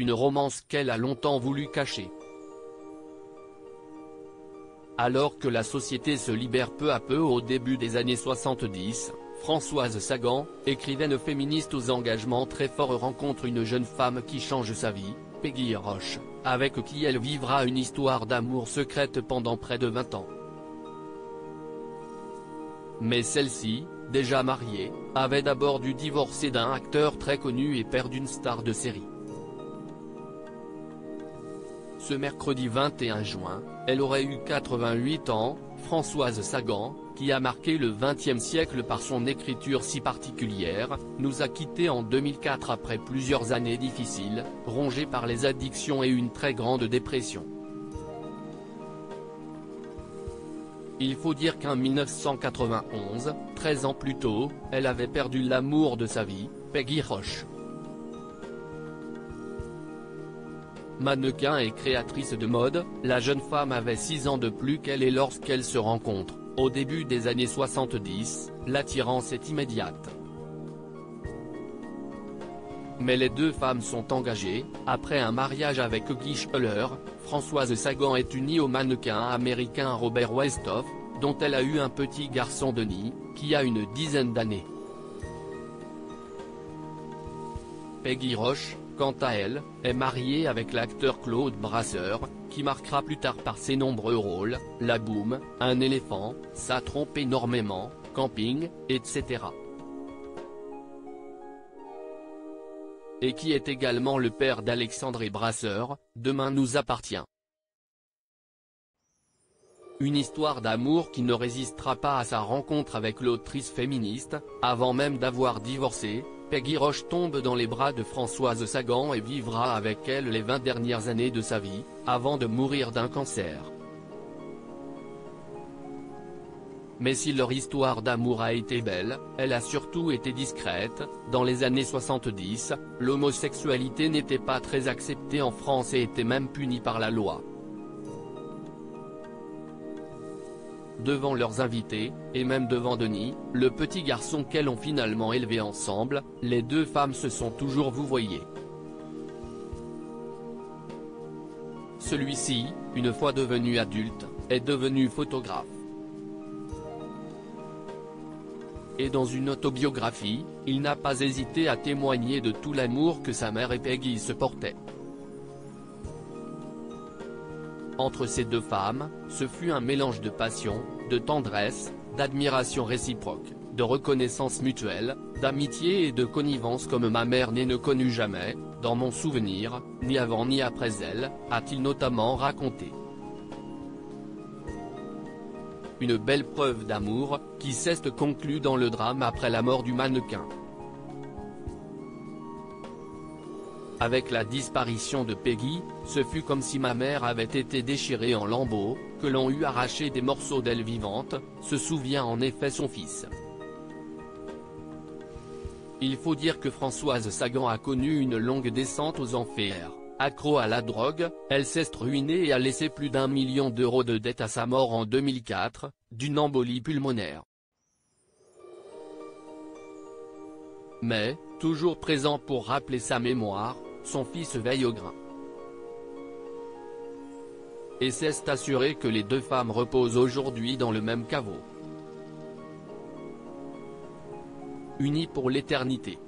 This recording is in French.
une romance qu'elle a longtemps voulu cacher. Alors que la société se libère peu à peu au début des années 70, Françoise Sagan, écrivaine féministe aux engagements très forts, rencontre une jeune femme qui change sa vie, Peggy Roche, avec qui elle vivra une histoire d'amour secrète pendant près de 20 ans. Mais celle-ci, déjà mariée, avait d'abord dû divorcer d'un acteur très connu et père d'une star de série. Ce mercredi 21 juin, elle aurait eu 88 ans, Françoise Sagan, qui a marqué le XXe siècle par son écriture si particulière, nous a quittés en 2004 après plusieurs années difficiles, rongées par les addictions et une très grande dépression. Il faut dire qu'en 1991, 13 ans plus tôt, elle avait perdu l'amour de sa vie, Peggy Roche. Mannequin et créatrice de mode, la jeune femme avait 6 ans de plus qu'elle et lorsqu'elles se rencontrent, au début des années 70, l'attirance est immédiate. Mais les deux femmes sont engagées, après un mariage avec Guy Schuller, Françoise Sagan est unie au mannequin américain Robert Westhoff, dont elle a eu un petit garçon Denis, qui a une dizaine d'années. Peggy Roche, quant à elle, est mariée avec l'acteur Claude Brasseur, qui marquera plus tard par ses nombreux rôles, La Boum, Un éléphant, Ça trompe énormément, Camping, etc. Et qui est également le père d'Alexandre Brasseur, Demain nous appartient. Une histoire d'amour qui ne résistera pas à sa rencontre avec l'autrice féministe, avant même d'avoir divorcé. Peggy Roche tombe dans les bras de Françoise Sagan et vivra avec elle les 20 dernières années de sa vie, avant de mourir d'un cancer. Mais si leur histoire d'amour a été belle, elle a surtout été discrète. Dans les années 70, l'homosexualité n'était pas très acceptée en France et était même punie par la loi. Devant leurs invités, et même devant Denis, le petit garçon qu'elles ont finalement élevé ensemble, les deux femmes se sont toujours vouvoyées. Celui-ci, une fois devenu adulte, est devenu photographe. Et dans une autobiographie, il n'a pas hésité à témoigner de tout l'amour que sa mère et Peggy se portaient. Entre ces deux femmes, ce fut un mélange de passion, de tendresse, d'admiration réciproque, de reconnaissance mutuelle, d'amitié et de connivence comme ma mère ne connut jamais, dans mon souvenir, ni avant ni après elle, a-t-il notamment raconté. Une belle preuve d'amour, qui s'est conclue dans le drame après la mort du mannequin. Avec la disparition de Peggy, ce fut comme si ma mère avait été déchirée en lambeaux, que l'on eût arraché des morceaux d'elle vivante, se souvient en effet son fils. Il faut dire que Françoise Sagan a connu une longue descente aux enfers. Accro à la drogue, elle s'est ruinée et a laissé plus d'1 million d'euros de dettes à sa mort en 2004, d'une embolie pulmonaire. Mais, toujours présent pour rappeler sa mémoire, son fils veille au grain. Et s'est assuré que les deux femmes reposent aujourd'hui dans le même caveau. Unies pour l'éternité.